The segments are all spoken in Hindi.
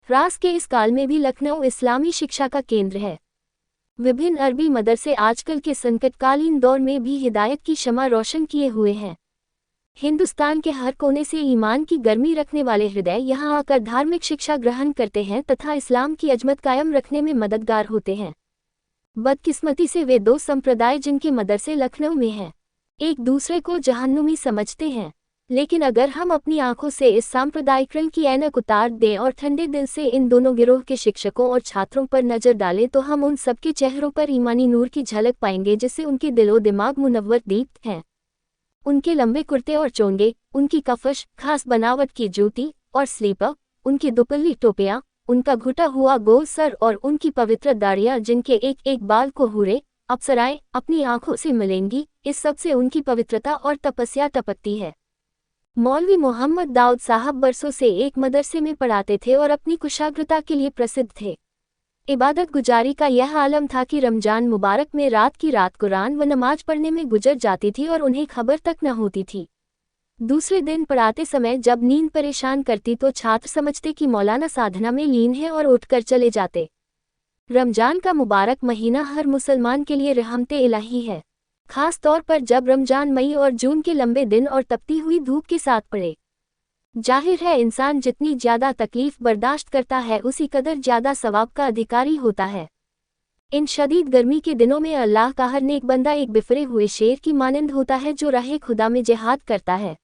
रास के इस काल में भी लखनऊ इस्लामी शिक्षा का केंद्र है। विभिन्न अरबी मदरसे आजकल के संकटकालीन दौर में भी हिदायत की शमा रोशन किए हुए हैं। हिंदुस्तान के हर कोने से ईमान की गर्मी रखने वाले हृदय यहाँ आकर धार्मिक शिक्षा ग्रहण करते हैं तथा इस्लाम की अजमत कायम रखने में मददगार होते हैं। बदकिस्मती से वे दो संप्रदाय जिनके मदरसे लखनऊ में हैं, एक दूसरे को जहन्नुमी समझते हैं। लेकिन अगर हम अपनी आंखों से इस सांप्रदायिकरण की ऐनक उतार दें और ठंडे दिल से इन दोनों गिरोह के शिक्षकों और छात्रों पर नजर डालें तो हम उन सबके चेहरों पर ईमानी नूर की झलक पाएंगे जिससे उनके दिलो दिमाग मुनव्वर दीप्त हैं। उनके लंबे कुर्ते और चोंगे, उनकी कफश, खास बनावट की जूती और स्लीपर, उनकी दुपल्ली टोपियां, उनका घुटा हुआ गोल सर और उनकी पवित्र दाढ़ियां जिनके एक एक बाल को हूरे अप्सराएं अपनी आंखों से मिलेंगी, इस सब से उनकी पवित्रता और तपस्या टपकती है। मौलवी मोहम्मद दाऊद साहब बरसों से एक मदरसे में पढ़ाते थे और अपनी कुशाग्रता के लिए प्रसिद्ध थे। इबादत गुजारी का यह आलम था कि रमजान मुबारक में रात की रात कुरान व नमाज पढ़ने में गुजर जाती थी और उन्हें खबर तक न होती थी। दूसरे दिन पढ़ाते समय जब नींद परेशान करती तो छात्र समझते कि मौलाना साधना में लीन है और उठकर चले जाते। रमजान का मुबारक महीना हर मुसलमान के लिए रहमते इलाही है, खास तौर पर जब रमजान मई और जून के लंबे दिन और तपती हुई धूप के साथ पड़े। जाहिर है इंसान जितनी ज्यादा तकलीफ बर्दाश्त करता है उसी कदर ज्यादा सवाब का अधिकारी होता है। इन शदीद गर्मी के दिनों में अल्लाह का हर नेक बंदा एक बिफरे हुए शेर की मानंद होता है जो राहे खुदा में जिहाद करता है।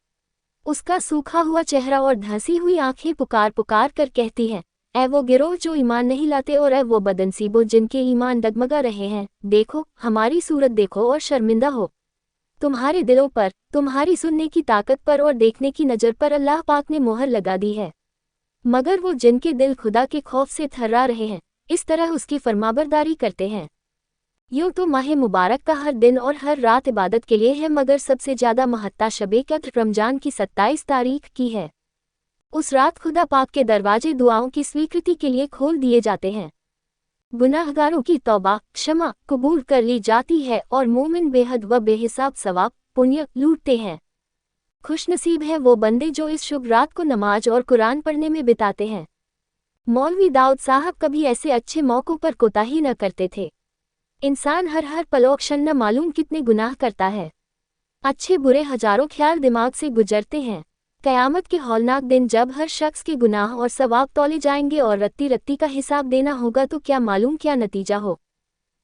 उसका सूखा हुआ चेहरा और धंसी हुई आंखें पुकार पुकार कर कहती हैं, ऐ वो गिरोह जो ईमान नहीं लाते और ऐ वो बदनसीबो जिनके ईमान डगमगा रहे हैं, देखो हमारी सूरत देखो और शर्मिंदा हो। तुम्हारे दिलों पर, तुम्हारी सुनने की ताकत पर और देखने की नज़र पर अल्लाह पाक ने मोहर लगा दी है। मगर वो जिनके दिल खुदा के खौफ से थर्रा रहे हैं, इस तरह उसकी फरमाबरदारी करते हैं। यूँ तो माह मुबारक का हर दिन और हर रात इबादत के लिए है, मगर सबसे ज़्यादा महत्ता शबे कद्र रमजान की 27 तारीख की है। उस रात खुदा पाक के दरवाजे दुआओं की स्वीकृति के लिए खोल दिए जाते हैं। गुनाहगारों की तौबा क्षमा कबूल कर ली जाती है और मोमिन बेहद व बेहिसाब सवाब पुण्य लूटते हैं। खुशनसीब है वो बंदे जो इस शुभ रात को नमाज और कुरान पढ़ने में बिताते हैं। मौलवी दाऊद साहब कभी ऐसे अच्छे मौक़ों पर कोताही न करते थे। इंसान हर पलोक्षण न मालूम कितने गुनाह करता है। अच्छे बुरे हजारों ख्याल दिमाग से गुजरते हैं। क़यामत के हौलनाक दिन जब हर शख्स के गुनाह और सवाब तौले जाएंगे और रत्ती रत्ती का हिसाब देना होगा तो क्या मालूम क्या नतीजा हो।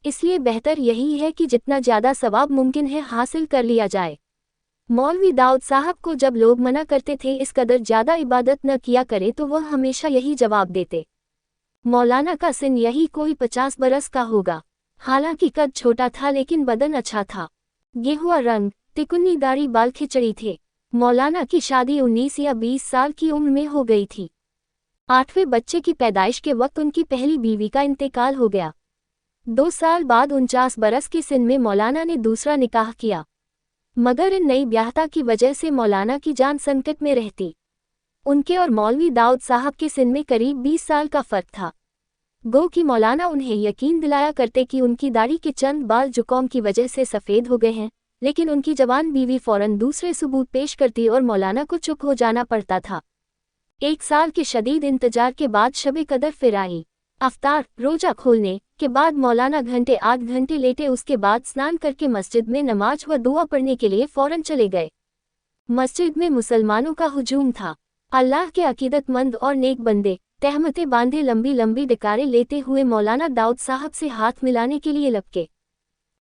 इसलिए बेहतर यही है कि जितना ज़्यादा सवाब मुमकिन है हासिल कर लिया जाए। मौलवी दाऊद साहब को जब लोग मना करते थे इस कदर ज़्यादा इबादत न किया करे तो वह हमेशा यही जवाब देते, मौलाना का सिन यही कोई 50 बरस का होगा। हालांकि कद छोटा था लेकिन बदन अच्छा था। गेहुआ रंग, तिकुन्नी दाढ़ी, बाल खिचड़ी थे। मौलाना की शादी 19 या 20 साल की उम्र में हो गई थी। 8वें बच्चे की पैदाइश के वक्त उनकी पहली बीवी का इंतकाल हो गया। 2 साल बाद 49 बरस के सिन में मौलाना ने दूसरा निकाह किया, मगर इन नई ब्याहता की वजह से मौलाना की जान संकट में रहती। उनके और मौलवी दाऊद साहब के सिन में करीब 20 साल का फर्क था। गो कि मौलाना उन्हें यकीन दिलाया करते कि उनकी दाढ़ी के चंद बाल जुकाम की वजह से सफ़ेद हो गए हैं, लेकिन उनकी जवान बीवी फौरन दूसरे सबूत पेश करती और मौलाना को चुप हो जाना पड़ता था। 1 साल के शदीद इंतजार के बाद शबे कदर फिर आई। अफ्तार रोजा खोलने के बाद मौलाना घंटे आध घंटे लेटे, उसके बाद स्नान करके मस्जिद में नमाज व दुआ पढ़ने के लिए फौरन चले गए। मस्जिद में मुसलमानों का हुजूम था। अल्लाह के अकीदतमंद और नेक बंदे तहमतें बांधे लंबी लंबी डकारें लेते हुए मौलाना दाऊद साहब से हाथ मिलाने के लिए लपके।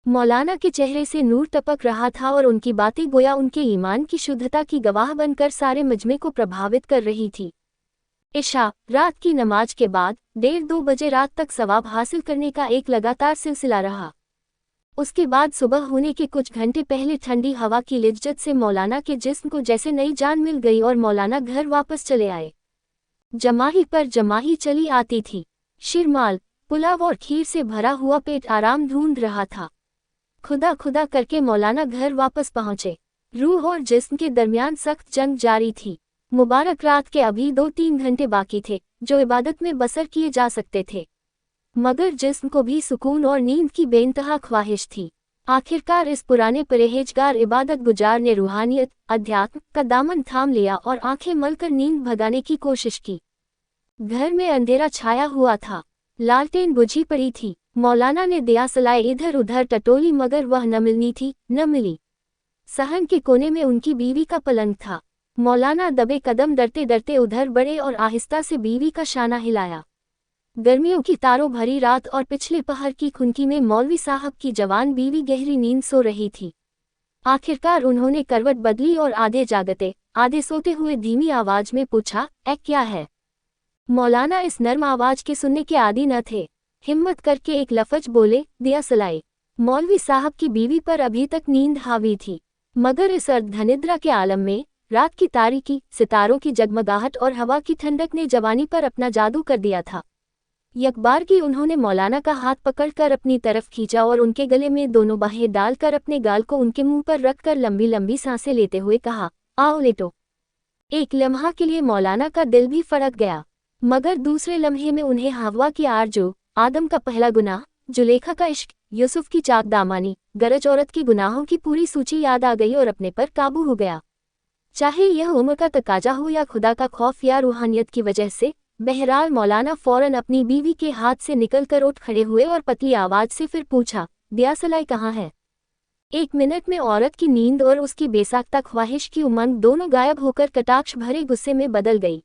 मौलाना के चेहरे से नूर टपक रहा था और उनकी बातें गोया उनके ईमान की शुद्धता की गवाह बनकर सारे मजमे को प्रभावित कर रही थी। इशा रात की नमाज के बाद 1:30-2 बजे रात तक सवाब हासिल करने का एक लगातार सिलसिला रहा। उसके बाद सुबह होने के कुछ घंटे पहले ठंडी हवा की लिज्जत से मौलाना के जिस्म को जैसे नई जान मिल गई और मौलाना घर वापस चले आए। जमाही पर जमाही चली आती थी। शिरमाल, पुलाव और खीर से भरा हुआ पेट आराम ढूंढ रहा था। खुदा खुदा करके मौलाना घर वापस पहुंचे। रूह और जिस्म के दरमियान सख्त जंग जारी थी। मुबारक रात के अभी 2-3 घंटे बाकी थे जो इबादत में बसर किए जा सकते थे, मगर जिस्म को भी सुकून और नींद की बेइंतहा ख्वाहिश थी। आखिरकार इस पुराने परहेजगार इबादत गुजार ने रूहानियत अध्यात्म का दामन थाम लिया और आंखें मलकर नींद भगाने की कोशिश की। घर में अंधेरा छाया हुआ था, लालटेन बुझी पड़ी थी। मौलाना ने दियासलाई इधर उधर टटोली मगर वह न मिलनी थी, न मिली। सहन के कोने में उनकी बीवी का पलंग था। मौलाना दबे कदम डरते डरते उधर बढ़े और आहिस्ता से बीवी का शाना हिलाया। गर्मियों की तारों भरी रात और पिछले पहर की खुनकी में मौलवी साहब की जवान बीवी गहरी नींद सो रही थी। आखिरकार उन्होंने करवट बदली और आधे जागते आधे सोते हुए धीमी आवाज में पूछा, "ए क्या है?" मौलाना इस नर्म आवाज के सुनने के आदी न थे। हिम्मत करके एक लफ्ज बोले, "दियासलाई।" मौलवी साहब की बीवी पर अभी तक नींद हावी थी, मगर इस अर्धनिद्रा के आलम में रात की तारीकी, सितारों की जगमगाहट और हवा की ठंडक ने जवानी पर अपना जादू कर दिया था। यकबार की उन्होंने मौलाना का हाथ पकड़कर अपनी तरफ खींचा और उनके गले में दोनों बाहें डालकर अपने गाल को उनके मुंह पर रखकर लंबी लंबी सांसें लेते हुए कहा, "आओ लेटो।" एक लम्हा के लिए मौलाना का दिल भी फड़क गया, मगर दूसरे लम्हे में उन्हें हव्वा की आरज़ू, आदम का पहला गुनाह, जुलेखा का इश्क, यूसुफ की चाक दामानी, गरज औरत की गुनाहों की पूरी सूची याद आ गई और अपने पर काबू हो गया। चाहे यह उम्र का तकाजा हो या खुदा का खौफ या रूहानियत की वजह से, बहरहाल मौलाना फौरन अपनी बीवी के हाथ से निकलकर उठ खड़े हुए और पतली आवाज से फिर पूछा, "दियासलाई कहाँ है?" 1 मिनट में औरत की नींद और उसकी बेसाख्ता ख्वाहिश की उमंग दोनों गायब होकर कटाक्ष भरे गुस्से में बदल गई।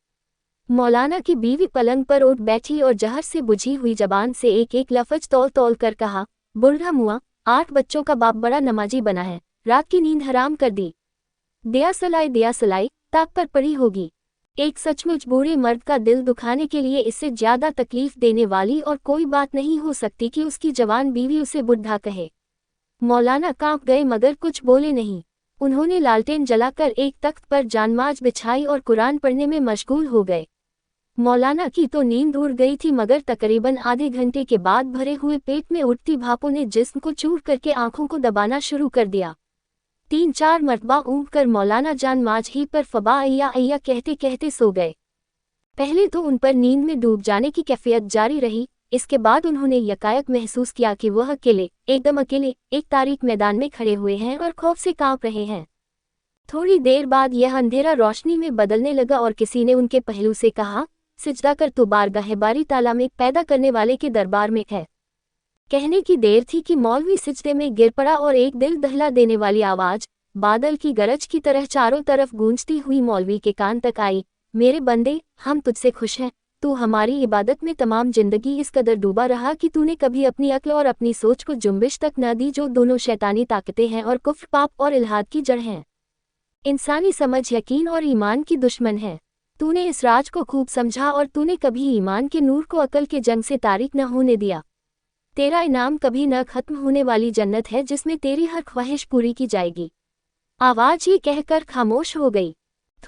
मौलाना की बीवी पलंग पर उठ बैठी और जहर से बुझी हुई जबान से एक एक लफ्ज तौल तौल कर कहा, "बुढ़ा मुआ, 8 बच्चों का बाप बड़ा नमाजी बना है, रात की नींद हराम कर दी। दियासलाई दियासलाई, ताक पर पड़ी होगी।" एक सचमुच बूढ़े मर्द का दिल दुखाने के लिए इससे ज्यादा तकलीफ देने वाली और कोई बात नहीं हो सकती कि उसकी जवान बीवी उसे बुढ़ा कहे। मौलाना कांप गए मगर कुछ बोले नहीं। उन्होंने लालटेन जलाकर एक तख्त पर जानमाज बिछाई और कुरान पढ़ने में मशगूल हो गए। मौलाना की तो नींद उड़ गई थी मगर तकरीबन आधे घंटे के बाद भरे हुए पेट में उठती भापों ने जिस्म को चूर करके आंखों को दबाना शुरू कर दिया। 3-4 मरतबा ऊँघ कर मौलाना जानमाज ही पर फबा अय्या अय्या कहते कहते सो गए। पहले तो उन पर नींद में डूब जाने की कैफियत जारी रही, इसके बाद उन्होंने यकायक महसूस किया कि वह अकेले, एकदम अकेले, एक तारीक मैदान में खड़े हुए हैं और खौफ से कांप रहे हैं। थोड़ी देर बाद यह अंधेरा रोशनी में बदलने लगा और किसी ने उनके पहलू से कहा, "सिजदा कर तू बारगाह बारी ताला में पैदा करने वाले के दरबार में है।" कहने की देर थी कि मौलवी सिजदे में गिर पड़ा और एक दिल दहला देने वाली आवाज, बादल की गरज की तरह चारों तरफ गूंजती हुई मौलवी के कान तक आई, "मेरे बंदे, हम तुझसे खुश हैं। तू हमारी इबादत में तमाम जिंदगी इस कदर डूबा रहा कि तूने कभी अपनी अक्ल और अपनी सोच को जुम्बिश तक न दी, जो दोनों शैतानी ताकतें हैं और कुफ्र, पाप और इल्हाद की जड़ हैं। इंसानी समझ यकीन और ईमान की दुश्मन है। तूने इस राज को खूब समझा और तूने कभी ईमान के नूर को अकल के जंग से तारीक न होने दिया। तेरा इनाम कभी न खत्म होने वाली जन्नत है जिसमें तेरी हर ख्वाहिश पूरी की जाएगी।" आवाज ये कहकर खामोश हो गई।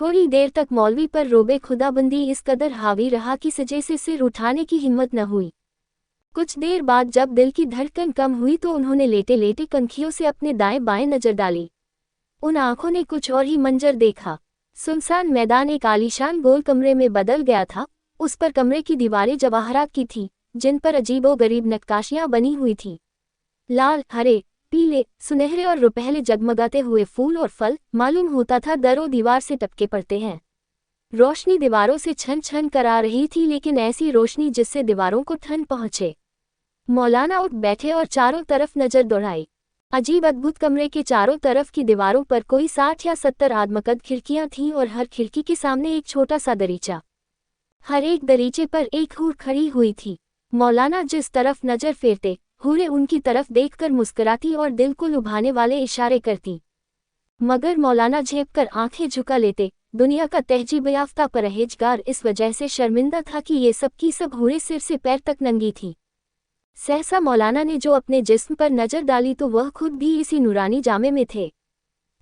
थोड़ी देर तक मौलवी पर रोबे खुदाबंदी इस कदर हावी रहा कि सजे से सिर उठाने की हिम्मत न हुई। कुछ देर बाद जब दिल की धड़कन कम हुई तो उन्होंने लेटे लेटे कनखियों से अपने दाएं बाएं नजर डाली। उन आंखों ने कुछ और ही मंजर देखा। सुनसान मैदान एक आलीशान गोल कमरे में बदल गया था। उस पर कमरे की दीवारें जवाहरात की थीं, जिन पर अजीबो गरीब नक्काशियां बनी हुई थीं। लाल, हरे, पीले, सुनहरे और रुपहले जगमगाते हुए फूल और फल मालूम होता था दरों दीवार से टपके पड़ते हैं। रोशनी दीवारों से छन छन कर आ रही थी, लेकिन ऐसी रोशनी जिससे दीवारों को ठंड पहुंचे। मौलाना उठ बैठे और चारों तरफ नजर दौड़ाई। अजीब अद्भुत कमरे के चारों तरफ की दीवारों पर कोई 60 या 70 आदमकद खिड़कियां थीं और हर खिड़की के सामने एक छोटा सा दरीचा। हर एक दरीचे पर एक हूर खड़ी हुई थी। मौलाना जिस तरफ नजर फेरते, हूरें उनकी तरफ देखकर मुस्कुराती और दिल को लुभाने वाले इशारे करती। मगर मौलाना झेपकर आंखें झुका लेते। दुनिया का तहजीब याफ्ता परहेजगार इस वजह से शर्मिंदा था कि ये सब की सब हूरें सिर से पैर तक नंगी थी। सहसा मौलाना ने जो अपने जिस्म पर नजर डाली तो वह खुद भी इसी नूरानी जामे में थे।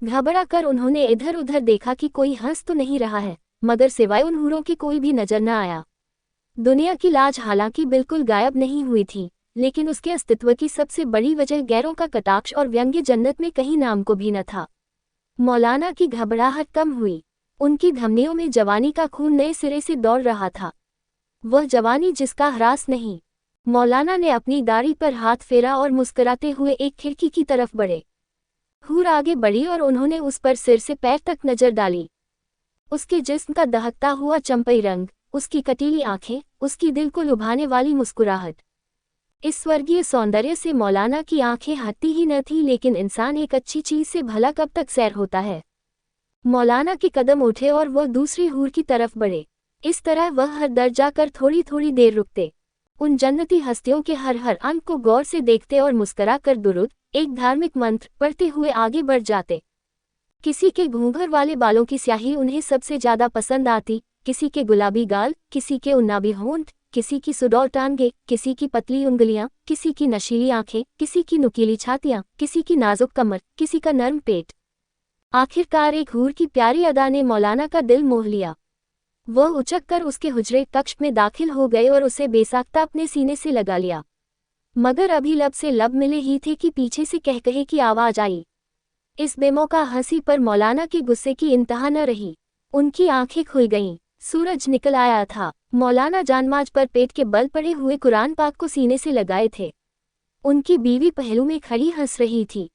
घबरा कर उन्होंने इधर उधर देखा कि कोई हंस तो नहीं रहा है, मगर सिवाय उन हूरों के कोई भी नजर न आया। दुनिया की लाज हालांकि बिल्कुल गायब नहीं हुई थी, लेकिन उसके अस्तित्व की सबसे बड़ी वजह गैरों का कटाक्ष और व्यंग्य जन्नत में कहीं नाम को भी न था। मौलाना की घबराहट कम हुई। उनकी धमनियों में जवानी का खून नए सिरे से दौड़ रहा था, वह जवानी जिसका ह्रास नहीं। मौलाना ने अपनी दाढ़ी पर हाथ फेरा और मुस्कुराते हुए एक खिड़की की तरफ बढ़े। हूर आगे बढ़ी और उन्होंने उस पर सिर से पैर तक नजर डाली। उसके जिस्म का दहकता हुआ चंपई रंग, उसकी कटीली आंखें, उसकी दिल को लुभाने वाली मुस्कुराहट। इस स्वर्गीय सौंदर्य से मौलाना की आंखें हटती ही न थी, लेकिन इंसान एक अच्छी चीज से भला कब तक सैर होता है। मौलाना के कदम उठे और वह दूसरी हूर की तरफ बढ़े। इस तरह वह हर दर जाकर थोड़ी थोड़ी देर रुकते, उन जन्नती हस्तियों के हर अंग को गौर से देखते और मुस्करा कर दुरूद, एक धार्मिक मंत्र पढ़ते हुए आगे बढ़ जाते। किसी के घूंघर वाले बालों की स्याही उन्हें सबसे ज्यादा पसंद आती, किसी के गुलाबी गाल, किसी के उन्नाबी होंठ, किसी की सुडौल टांगे, किसी की पतली उंगलियां, किसी की नशीली आंखें, किसी की नुकीली छातियां, किसी की नाजुक कमर, किसी का नर्म पेट। आखिरकार एक हूर की प्यारी अदा ने मौलाना का दिल मोह लिया। वह उचक कर उसके हुजरे कक्ष में दाखिल हो गए और उसे बेसाख्ता अपने सीने से लगा लिया। मगर अभी लब से लब मिले ही थे कि पीछे से कहकहे की आवाज आई। इस बेमौका हंसी पर मौलाना के गुस्से की इंतहा न रही। उनकी आंखें खुल गईं, सूरज निकल आया था। मौलाना जानमाज पर पेट के बल पड़े हुए कुरान पाक को सीने से लगाए थे। उनकी बीवी पहलू में खड़ी हंस रही थी।